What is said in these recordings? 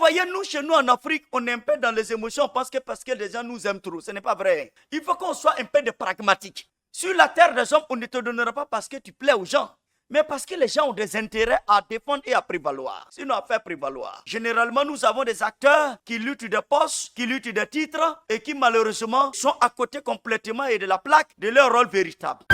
voyez, nous, chez nous en Afrique, on est un peu dans les émotions, on pense que parce que les gens nous aiment trop. Ce n'est pas vrai. Il faut qu'on soit un peu de pragmatique. Sur la terre des hommes, on ne te donnera pas parce que tu plais aux gens, mais parce que les gens ont des intérêts à défendre et à prévaloir. Sinon, à faire prévaloir. Généralement, nous avons des acteurs qui luttent des postes, qui luttent des titres et qui malheureusement sont à côté complètement et de la plaque de leur rôle véritable.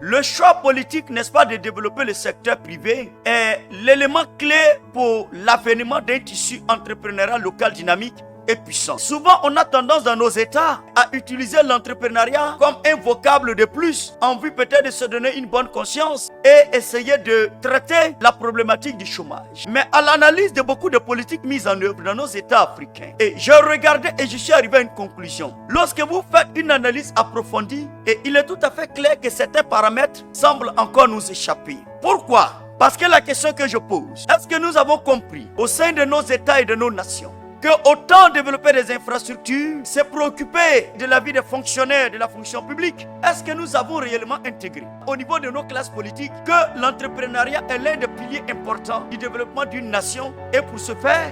Le choix politique, n'est-ce pas, de développer le secteur privé est l'élément clé pour l'avènement d'un tissu entrepreneurial local dynamique et puissant. Souvent, on a tendance dans nos États à utiliser l'entrepreneuriat comme un vocable de plus en vue peut-être de se donner une bonne conscience et essayer de traiter la problématique du chômage. Mais à l'analyse de beaucoup de politiques mises en œuvre dans nos États africains, et je regardais et je suis arrivé à une conclusion. Lorsque vous faites une analyse approfondie, et il est tout à fait clair que certains paramètres semblent encore nous échapper. Pourquoi? Parce que la question que je pose, est-ce que nous avons compris au sein de nos États et de nos nations que autant développer des infrastructures, se préoccuper de la vie des fonctionnaires de la fonction publique, est-ce que nous avons réellement intégré au niveau de nos classes politiques que l'entrepreneuriat est l'un des piliers importants du développement d'une nation et pour ce faire,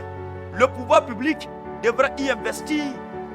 le pouvoir public devra y investir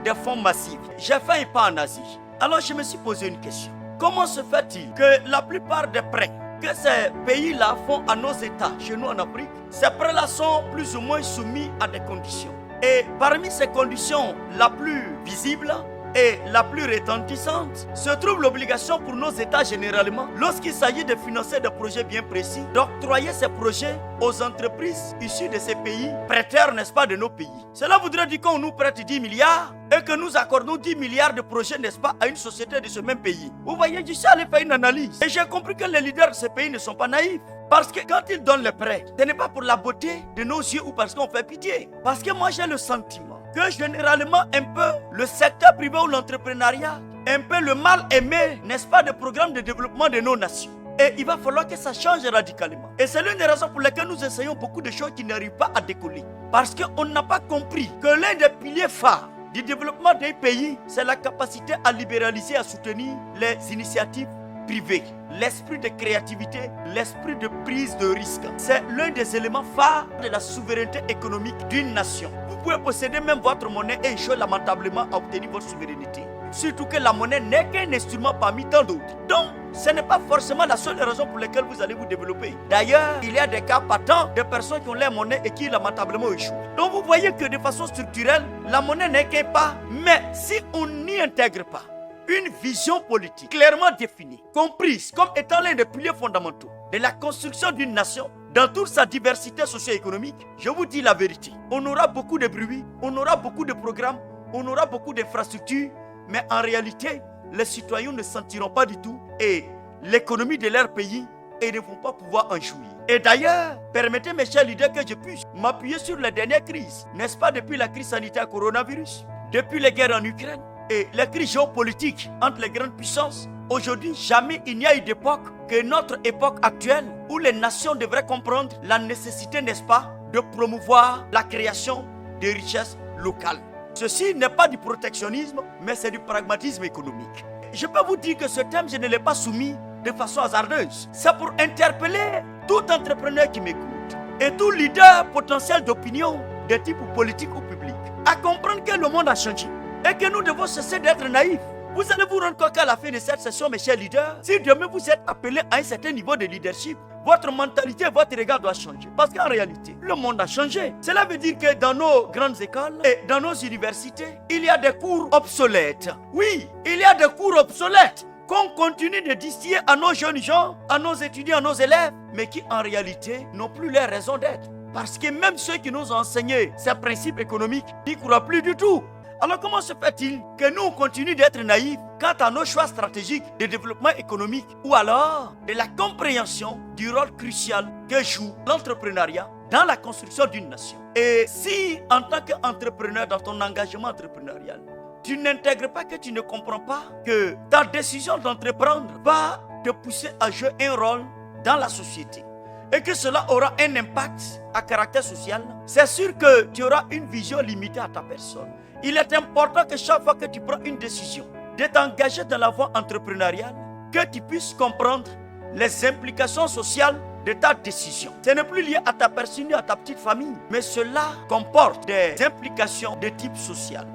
des fonds massifs. J'ai fait un pas en Asie. Alors je me suis posé une question. Comment se fait-il que la plupart des prêts que ces pays-là font à nos États, chez nous en Afrique, ces prêts-là sont plus ou moins soumis à des conditions? Et parmi ces conditions, la plus visible et la plus retentissante se trouve l'obligation pour nos États généralement, lorsqu'il s'agit de financer des projets bien précis, d'octroyer ces projets aux entreprises issues de ces pays, prêteurs, n'est-ce pas, de nos pays. Cela voudrait dire qu'on nous prête 10 milliards et que nous accordons 10 milliards de projets, n'est-ce pas, à une société de ce même pays. Vous voyez, je suis allé faire une analyse et j'ai compris que les leaders de ces pays ne sont pas naïfs. Parce que quand ils donnent les prêts, ce n'est pas pour la beauté de nos yeux ou parce qu'on fait pitié. Parce que moi j'ai le sentiment que généralement un peu le secteur privé ou l'entrepreneuriat, un peu le mal aimé, n'est-ce pas, des programmes de développement de nos nations. Et il va falloir que ça change radicalement. Et c'est l'une des raisons pour lesquelles nous essayons beaucoup de choses qui n'arrivent pas à décoller. Parce qu'on n'a pas compris que l'un des piliers phares du développement d'un pays, c'est la capacité à libéraliser, à soutenir les initiatives privées. L'esprit de créativité, l'esprit de prise de risque. C'est l'un des éléments phares de la souveraineté économique d'une nation. Vous pouvez posséder même votre monnaie et échouer lamentablement à obtenir votre souveraineté. Surtout que la monnaie n'est qu'un instrument parmi tant d'autres. Donc, ce n'est pas forcément la seule raison pour laquelle vous allez vous développer. D'ailleurs, il y a des cas patents de personnes qui ont leur monnaie et qui lamentablement échouent. Donc, vous voyez que de façon structurelle, la monnaie n'est qu'un pas. Mais si on n'y intègre pas une vision politique clairement définie, comprise comme étant l'un des piliers fondamentaux de la construction d'une nation dans toute sa diversité socio-économique, je vous dis la vérité. On aura beaucoup de bruit, on aura beaucoup de programmes, on aura beaucoup d'infrastructures, mais en réalité, les citoyens ne sentiront pas du tout et l'économie de leur pays et ne vont pas pouvoir en jouir. Et d'ailleurs, permettez mes chers leaders que je puisse m'appuyer sur les dernières crises, n'est-ce pas, depuis la crise sanitaire coronavirus, depuis les guerres en Ukraine, et les crises géopolitiques entre les grandes puissances. Aujourd'hui, jamais il n'y a eu d'époque que notre époque actuelle où les nations devraient comprendre la nécessité, n'est-ce pas, de promouvoir la création de richesses locales. Ceci n'est pas du protectionnisme, mais c'est du pragmatisme économique. Je peux vous dire que ce thème, je ne l'ai pas soumis de façon hasardeuse. C'est pour interpeller tout entrepreneur qui m'écoute et tout leader potentiel d'opinion, de type politique ou public, à comprendre que le monde a changé et que nous devons cesser d'être naïfs. Vous allez vous rendre compte qu'à la fin de cette session, mes chers leaders, si demain vous êtes appelés à un certain niveau de leadership, votre mentalité, votre regard doit changer. Parce qu'en réalité, le monde a changé. Cela veut dire que dans nos grandes écoles et dans nos universités, il y a des cours obsolètes. Oui, il y a des cours obsolètes qu'on continue de distiller à nos jeunes gens, à nos étudiants, à nos élèves, mais qui en réalité n'ont plus leur raison d'être. Parce que même ceux qui nous ont enseigné ces principes économiques n'y croient plus du tout. Alors comment se fait-il que nous continuons d'être naïfs quant à nos choix stratégiques de développement économique ou alors de la compréhension du rôle crucial que joue l'entrepreneuriat dans la construction d'une nation? Et si en tant qu'entrepreneur dans ton engagement entrepreneurial, tu n'intègres pas, que tu ne comprends pas que ta décision d'entreprendre va te pousser à jouer un rôle dans la société et que cela aura un impact à caractère social, c'est sûr que tu auras une vision limitée à ta personne. Il est important que chaque fois que tu prends une décision de t'engager dans la voie entrepreneuriale, que tu puisses comprendre les implications sociales de ta décision. Ce n'est plus lié à ta personne, à ta petite famille, mais cela comporte des implications de type social.